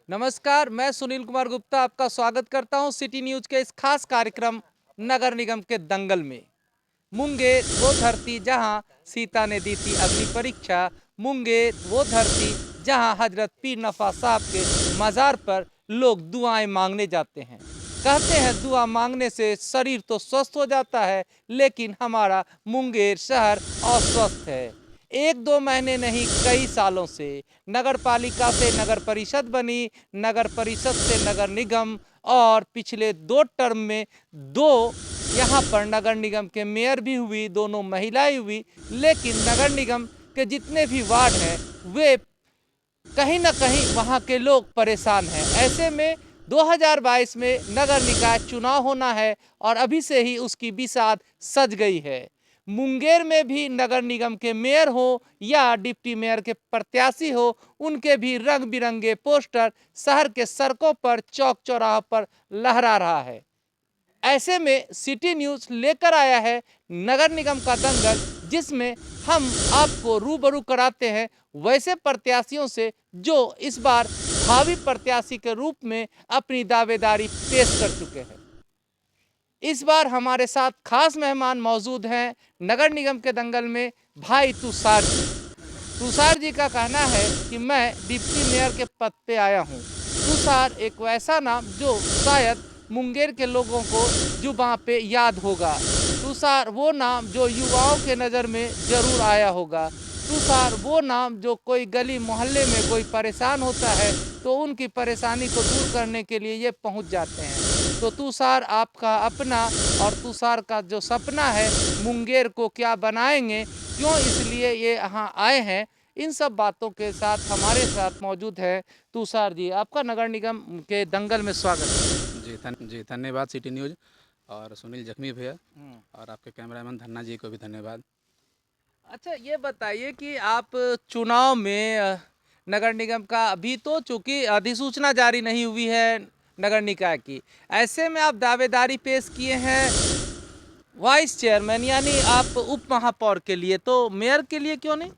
नमस्कार, मैं सुनील कुमार गुप्ता आपका स्वागत करता हूं सिटी न्यूज के इस खास कार्यक्रम नगर निगम के दंगल में। मुंगेर वो धरती जहां सीता ने दी थी अग्नि परीक्षा, मुंगेर वो धरती जहां हजरत पीर नफा साहब के मजार पर लोग दुआएं मांगने जाते हैं। कहते हैं दुआ मांगने से शरीर तो स्वस्थ हो जाता है, लेकिन हमारा मुंगेर शहर अस्वस्थ है। एक दो महीने नहीं, कई सालों से नगर पालिका से नगर परिषद बनी, नगर परिषद से नगर निगम, और पिछले 2 टर्म में 2 यहाँ पर नगर निगम के मेयर भी हुई, दोनों महिलाएं हुई। लेकिन नगर निगम के जितने भी वार्ड हैं वे कहीं ना कहीं वहाँ के लोग परेशान हैं। ऐसे में 2022 में नगर निकाय चुनाव होना है और अभी से ही उसकी बिसात सज गई है। मुंगेर में भी नगर निगम के मेयर हो या डिप्टी मेयर के प्रत्याशी हो, उनके भी रंग बिरंगे पोस्टर शहर के सड़कों पर, चौक चौराहों पर लहरा रहा है। ऐसे में सिटी न्यूज लेकर आया है नगर निगम का दंगल, जिसमें हम आपको रूबरू कराते हैं वैसे प्रत्याशियों से जो इस बार भावी प्रत्याशी के रूप में अपनी दावेदारी पेश कर चुके हैं। इस बार हमारे साथ खास मेहमान मौजूद हैं नगर निगम के दंगल में भाई तुषार जी। तुषार जी का कहना है कि मैं डिप्टी मेयर के पद पे आया हूँ। तुषार एक वैसा नाम जो शायद मुंगेर के लोगों को जुबां पे याद होगा। तुषार वो नाम जो युवाओं के नज़र में जरूर आया होगा। तुषार वो नाम जो कोई गली मोहल्ले में कोई परेशान होता है तो उनकी परेशानी को दूर करने के लिए ये पहुंच जाते हैं। तो तुषार आपका अपना और तुषार का जो सपना है मुंगेर को क्या बनाएंगे, क्यों इसलिए ये यहाँ आए हैं, इन सब बातों के साथ हमारे साथ मौजूद है तुषार जी। आपका नगर निगम के दंगल में स्वागत है। जी धन्यवाद सिटी न्यूज़ और सुनील जख्मी भैया और आपके कैमरामैन धन्ना जी को भी धन्यवाद। अच्छा, ये बताइए कि आप चुनाव में नगर निगम का अभी तो चूंकि अधिसूचना जारी नहीं हुई है नगर निकाय की, ऐसे में आप दावेदारी पेश किए हैं वाइस चेयरमैन यानी आप उप महापौर के लिए, तो मेयर के लिए क्यों नहीं?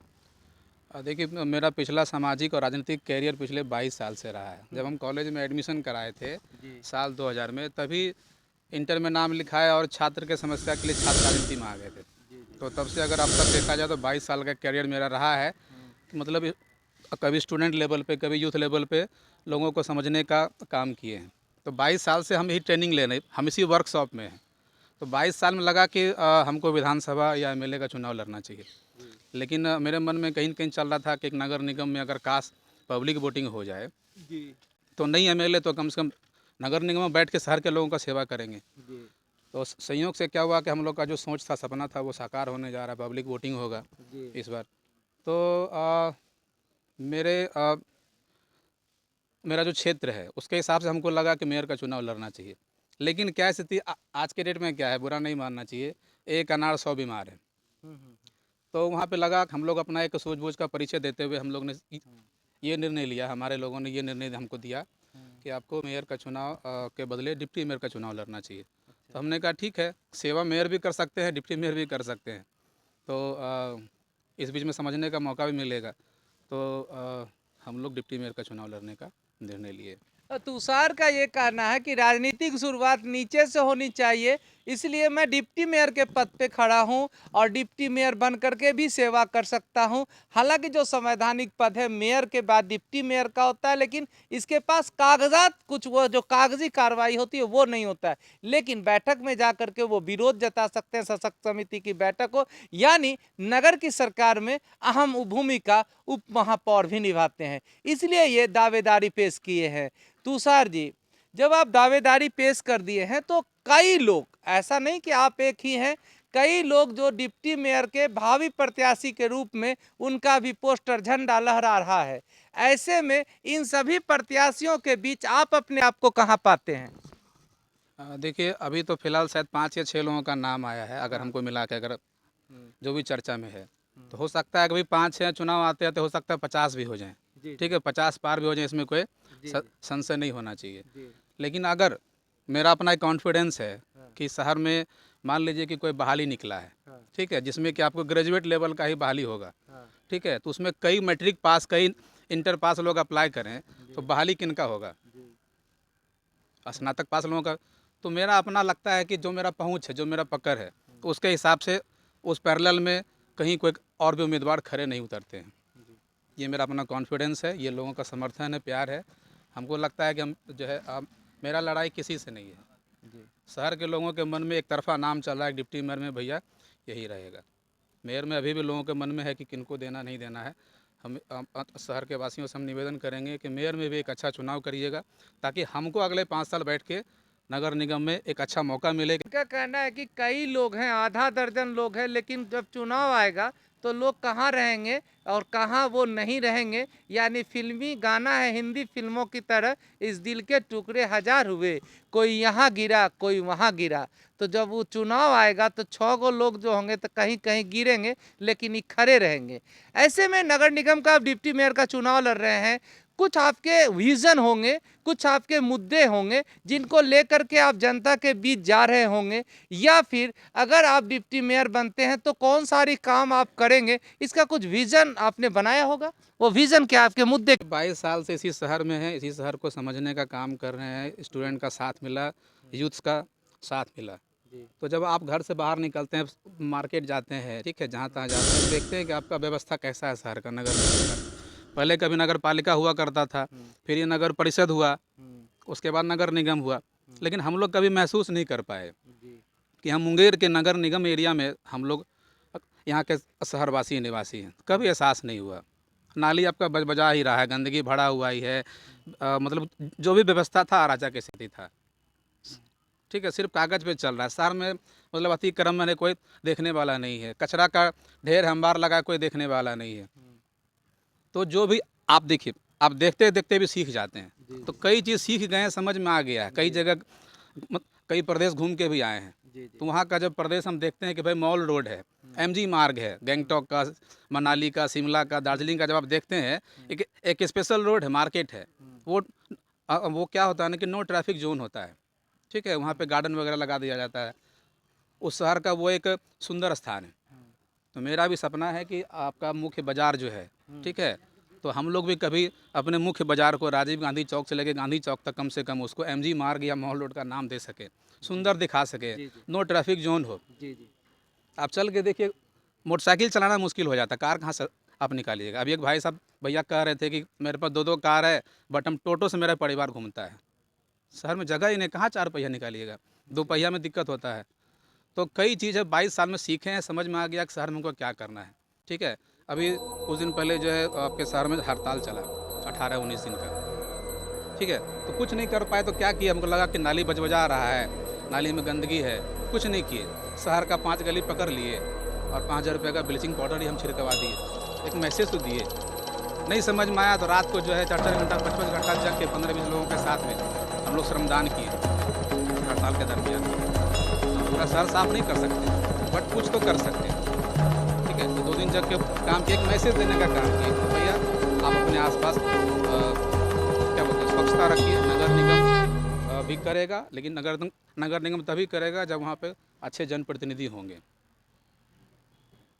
देखिए, मेरा पिछला सामाजिक और राजनीतिक कैरियर पिछले 22 साल से रहा है। जब हम कॉलेज में एडमिशन कराए थे साल 2000 में, तभी इंटर में नाम लिखाया और छात्र के समस्या के लिए छात्र राजनीति में आ गए थे। तो तब से अगर अब तक देखा जाए तो 22 साल का कैरियर मेरा रहा है। मतलब कभी स्टूडेंट लेवल पे, कभी यूथ लेवल पे लोगों को समझने का काम किए हैं। तो 22 साल से हम यही ट्रेनिंग ले रहे हैं, हम इसी वर्कशॉप में हैं। तो 22 साल में लगा कि हमको विधानसभा या एमएलए का चुनाव लड़ना चाहिए। लेकिन मेरे मन में कहीं न कहीं चल रहा था कि एक नगर निगम में अगर काश पब्लिक वोटिंग हो जाए तो नहीं एमएलए तो कम से कम नगर निगम में बैठ के शहर के लोगों का सेवा करेंगे। तो संयोग से क्या हुआ कि हम लोग का जो सोच था, सपना था, वो साकार होने जा रहा है। पब्लिक वोटिंग होगा इस बार। तो मेरा जो क्षेत्र है उसके हिसाब से हमको लगा कि मेयर का चुनाव लड़ना चाहिए। लेकिन क्या स्थिति आज के डेट में क्या है, बुरा नहीं मानना चाहिए, एक अनार 100 बीमार है। तो वहाँ पे लगा कि हम लोग अपना एक सूझबूझ का परिचय देते हुए हम लोग ने ये निर्णय लिया, हमारे लोगों ने ये निर्णय हमको दिया कि आपको मेयर का चुनाव के बदले डिप्टी मेयर का चुनाव लड़ना चाहिए। तो हमने कहा ठीक है, सेवा मेयर भी कर सकते हैं, डिप्टी मेयर भी कर सकते हैं। तो इस बीच में समझने का मौका भी मिलेगा। तो हम लोग डिप्टी मेयर का चुनाव लड़ने का निर्णय लिए। तुषार का ये कहना है कि राजनीतिक शुरुआत नीचे से होनी चाहिए, इसलिए मैं डिप्टी मेयर के पद पे खड़ा हूं और डिप्टी मेयर बन करके भी सेवा कर सकता हूं। हालांकि जो संवैधानिक पद है मेयर के बाद डिप्टी मेयर का होता है, लेकिन इसके पास कागजात, कुछ वो जो कागजी कार्रवाई होती है वो नहीं होता है। लेकिन बैठक में जा करके वो विरोध जता सकते हैं, सशक्त समिति की बैठक हो, यानी नगर की सरकार में अहम भूमिका उप महापौर भी निभाते हैं, इसलिए ये दावेदारी पेश किए हैं। तुषार जी, जब आप दावेदारी पेश कर दिए हैं तो कई लोग, ऐसा नहीं कि आप एक ही हैं, कई लोग जो डिप्टी मेयर के भावी प्रत्याशी के रूप में उनका भी पोस्टर, झंडा लहरा रहा है। ऐसे में इन सभी प्रत्याशियों के बीच आप अपने आप को कहां पाते हैं? देखिए, अभी तो फिलहाल शायद 5 या 6 लोगों का नाम आया है, अगर हमको मिला के, अगर जो भी चर्चा में है। तो हो सकता है कि भाई 5-6 चुनाव आते हैं तो हो सकता है 50 भी हो जाएं। ठीक है, 50 पार भी हो जाए, इसमें कोई संशय नहीं होना चाहिए। लेकिन अगर मेरा अपना एक कॉन्फिडेंस है कि शहर में मान लीजिए कि कोई बहाली निकला है, ठीक है, जिसमें कि आपको ग्रेजुएट लेवल का ही बहाली होगा, ठीक है, तो उसमें कई मैट्रिक पास, कई इंटर पास लोग अप्लाई करें तो बहाली किनका होगा? स्नातक पास लोगों का। तो मेरा अपना लगता है कि जो मेरा पहुंच है, जो मेरा पकड़ है, तो उसके हिसाब से उस पैरेलल में कहीं कोई और भी उम्मीदवार खड़े नहीं उतरते हैं। ये मेरा अपना कॉन्फिडेंस है, ये लोगों का समर्थन है, प्यार है। हमको लगता है कि हम जो है मेरा लड़ाई किसी से नहीं है। शहर के लोगों के मन में एक तरफा नाम चल रहा है डिप्टी मेयर में, भैया यही रहेगा। मेयर में अभी भी लोगों के मन में है कि किनको देना नहीं देना है। हम शहर के वासियों से हम निवेदन करेंगे कि मेयर में भी एक अच्छा चुनाव करिएगा, ताकि हमको अगले 5 साल बैठ के नगर निगम में एक अच्छा मौका मिले। इनका कहना है कि कई लोग हैं, आधा दर्जन लोग हैं, लेकिन जब चुनाव आएगा तो लोग कहाँ रहेंगे और कहाँ वो नहीं रहेंगे। यानी फिल्मी गाना है, हिंदी फिल्मों की तरह इस दिल के टुकड़े हजार हुए, कोई यहाँ गिरा कोई वहाँ गिरा। तो जब वो चुनाव आएगा तो 6 लोग जो होंगे तो कहीं कहीं गिरेंगे, लेकिन ये खड़े रहेंगे। ऐसे में नगर निगम का, आप डिप्टी मेयर का चुनाव लड़ रहे हैं, कुछ आपके विजन होंगे, कुछ आपके मुद्दे होंगे जिनको लेकर के आप जनता के बीच जा रहे होंगे, या फिर अगर आप डिप्टी मेयर बनते हैं तो कौन सारी काम आप करेंगे, इसका कुछ विजन आपने बनाया होगा। वो विजन क्या, आपके मुद्दे। 22 साल से इसी शहर में है, इसी शहर को समझने का काम कर रहे हैं। स्टूडेंट का साथ मिला, यूथ्स का साथ मिला। तो जब आप घर से बाहर निकलते हैं, मार्केट जाते हैं, ठीक है, जहाँ तहाँ जाते हैं, देखते हैं कि आपका व्यवस्था कैसा है शहर का, नगर निगम का। पहले कभी नगर पालिका हुआ करता था, फिर ये नगर परिषद हुआ, उसके बाद नगर निगम हुआ, लेकिन हम लोग कभी महसूस नहीं कर पाए कि हम मुंगेर के नगर निगम एरिया में हम लोग यहाँ के शहरवासी निवासी हैं। कभी एहसास नहीं हुआ। नाली आपका बजा ही रहा है, गंदगी भरा हुआ ही है, मतलब जो भी व्यवस्था था अराजक की स्थिति था, ठीक है, सिर्फ कागज़ पे चल रहा है। शहर में मतलब अतिक्रम में कोई देखने वाला नहीं है, कचरा का ढेर अंबार लगा कोई देखने वाला नहीं है। तो जो भी आप देखिए, आप देखते देखते भी सीख जाते हैं। तो कई चीज़ सीख गए हैं, समझ में आ गया है। कई जगह कई प्रदेश घूम के भी आए हैं, तो वहाँ का जब प्रदेश हम देखते हैं कि भाई मॉल रोड है, एमजी मार्ग है, गैंगटॉक का, मनाली का, शिमला का, दार्जिलिंग का, जब आप देखते हैं एक स्पेशल रोड है, मार्केट है, वो क्या होता है ना कि नो ट्रैफिक जोन होता है, ठीक है, वहाँ पे गार्डन वगैरह लगा दिया जाता है। उस शहर का वो एक सुंदर स्थान है। तो मेरा भी सपना है कि आपका मुख्य बाज़ार जो है, ठीक है, तो हम लोग भी कभी अपने मुख्य बाज़ार को राजीव गांधी चौक से लेकर गांधी चौक तक कम से कम उसको एमजी मार्ग या मॉल रोड का नाम दे सके, सुंदर दिखा सके, नो ट्रैफिक जोन हो। आप चल के देखिए, मोटरसाइकिल चलाना मुश्किल हो जाता है, कार कहाँ से आप निकालिएगा। अभी एक भाई साहब भैया कह रहे थे कि मेरे पास 2-2 कार है, बट हम टोटो से मेरा परिवार घूमता है। शहर में जगह ही नहीं, कहाँ 4 पहिया निकालिएगा, 2 पहिया में दिक्कत होता है। तो कई चीज़ें 22 साल में सीखे हैं, समझ में आ गया कि शहर में हमको क्या करना है, ठीक है। अभी कुछ दिन पहले जो है आपके शहर में हड़ताल चला 18-19 दिन का, ठीक है, तो कुछ नहीं कर पाए। तो क्या किया, हमको लगा कि नाली बजबजा रहा है, नाली में गंदगी है, कुछ नहीं किए। शहर का 5 गली पकड़ लिए और 5000 रुपये का ब्लीचिंग पाउडर ही हम छिड़कवा दिए। एक मैसेज तो दिए, नहीं समझ में आया तो रात को जो है 4-4 घंटा 5-5 घंटा जग के 15-20 लोगों के साथ में हम लोग श्रमदान किए हड़ताल के दरमियान। पूरा शहर साफ नहीं कर सकते, बट कुछ तो कर सकते हैं, ठीक है। तो 2 दिन जग के काम किए, एक मैसेज देने का काम किए, तो भैया आप अपने आसपास क्या बोलते हैं, स्वच्छता रखिए। नगर निगम भी करेगा, लेकिन नगर निगम तभी करेगा जब वहाँ पे अच्छे जनप्रतिनिधि होंगे।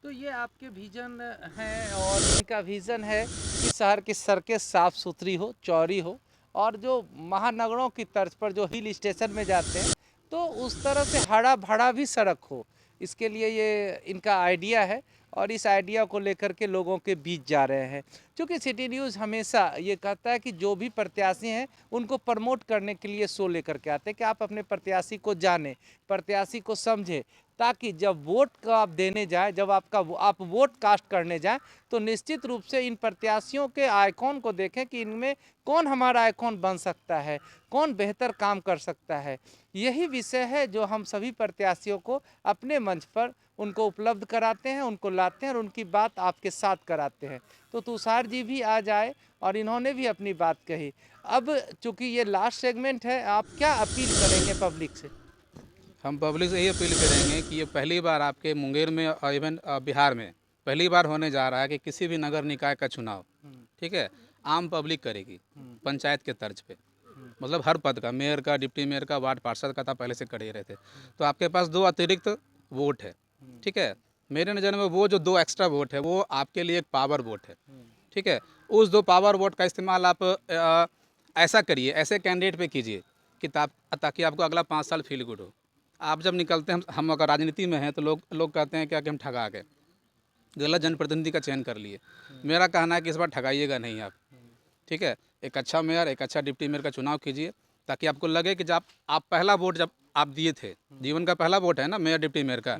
तो ये आपके विजन हैं, और इनका विजन है कि शहर की सड़कें साफ़ सुथरी हो, चौड़ी हो, और जो महानगरों की तर्ज पर जो हिल स्टेशन में जाते हैं तो उस तरह से हरा भरा भी सड़क हो। इसके लिए ये इनका आइडिया है, और इस आइडिया को लेकर के लोगों के बीच जा रहे हैं। क्योंकि सिटी न्यूज़ हमेशा ये कहता है कि जो भी प्रत्याशी हैं उनको प्रमोट करने के लिए शो लेकर के आते हैं कि आप अपने प्रत्याशी को जानें, प्रत्याशी को समझें, ताकि जब वोट का आप देने जाए, जब आप वोट कास्ट करने जाएं, तो निश्चित रूप से इन प्रत्याशियों के आइकॉन को देखें कि इनमें कौन हमारा आइकॉन बन सकता है, कौन बेहतर काम कर सकता है। यही विषय है जो हम सभी प्रत्याशियों को अपने मंच पर उनको उपलब्ध कराते हैं, उनको लाते हैं और उनकी बात आपके साथ कराते हैं। तो तुषार जी भी आ जाए और इन्होंने भी अपनी बात कही। अब चूँकि ये लास्ट सेगमेंट है, आप क्या अपील करेंगे पब्लिक से? हम पब्लिक से यही अपील करेंगे कि ये पहली बार आपके मुंगेर में और इवन बिहार में पहली बार होने जा रहा है कि किसी भी नगर निकाय का चुनाव, ठीक है, आम पब्लिक करेगी, पंचायत के तर्ज पे। मतलब हर पद का, मेयर का, डिप्टी मेयर का, वार्ड पार्षद का था, पहले से कर ही रहे थे। तो आपके पास 2 अतिरिक्त वोट है, ठीक है। मेरे नज़र में वो जो 2 एक्स्ट्रा वोट है वो आपके लिए एक पावर वोट है, ठीक है। उस 2 पावर वोट का इस्तेमाल आप ऐसा करिए, ऐसे कैंडिडेट पे कीजिए कि ताकि आपको अगला 5 साल फील गुड हो। आप जब निकलते हैं, हम अगर राजनीति में हैं तो लोग कहते हैं क्या कि हम ठगा गए, गलत जनप्रतिनिधि का चयन कर लिए। मेरा कहना है कि इस बार ठगाइएगा नहीं आप, ठीक है। एक अच्छा मेयर, एक अच्छा डिप्टी मेयर का चुनाव कीजिए, ताकि आपको लगे कि जब आप पहला वोट जब आप दिए थे, जीवन का पहला वोट है ना मेयर डिप्टी मेयर का,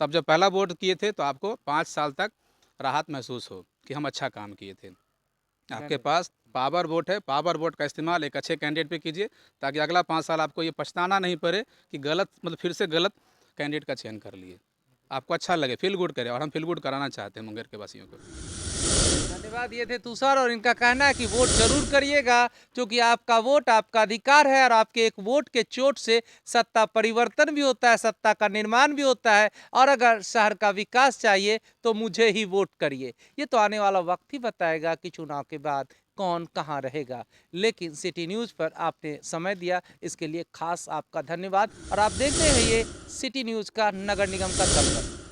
तब जब पहला वोट किए थे तो आपको 5 साल तक राहत महसूस हो कि हम अच्छा काम किए थे। आपके पास पावर वोट है, पावर वोट का इस्तेमाल एक अच्छे कैंडिडेट पे कीजिए, ताकि अगला 5 साल आपको ये पछताना नहीं पड़े कि गलत मतलब फिर से गलत कैंडिडेट का चयन कर लिए। आपको अच्छा लगे, फील गुड करे, और हम फील गुड कराना चाहते हैं मुंगेर के वासियों को। धन्यवाद। ये थे तुषार और इनका कहना है कि वोट जरूर करिएगा, क्योंकि आपका वोट आपका अधिकार है और आपके एक वोट के चोट से सत्ता परिवर्तन भी होता है, सत्ता का निर्माण भी होता है। और अगर शहर का विकास चाहिए तो मुझे ही वोट करिए। ये तो आने वाला वक्त ही बताएगा कि चुनाव के बाद कौन कहाँ रहेगा। लेकिन सिटी न्यूज़ पर आपने समय दिया, इसके लिए खास आपका धन्यवाद। और आप देखते रहिए सिटी न्यूज़ का नगर निगम का दफ्तर।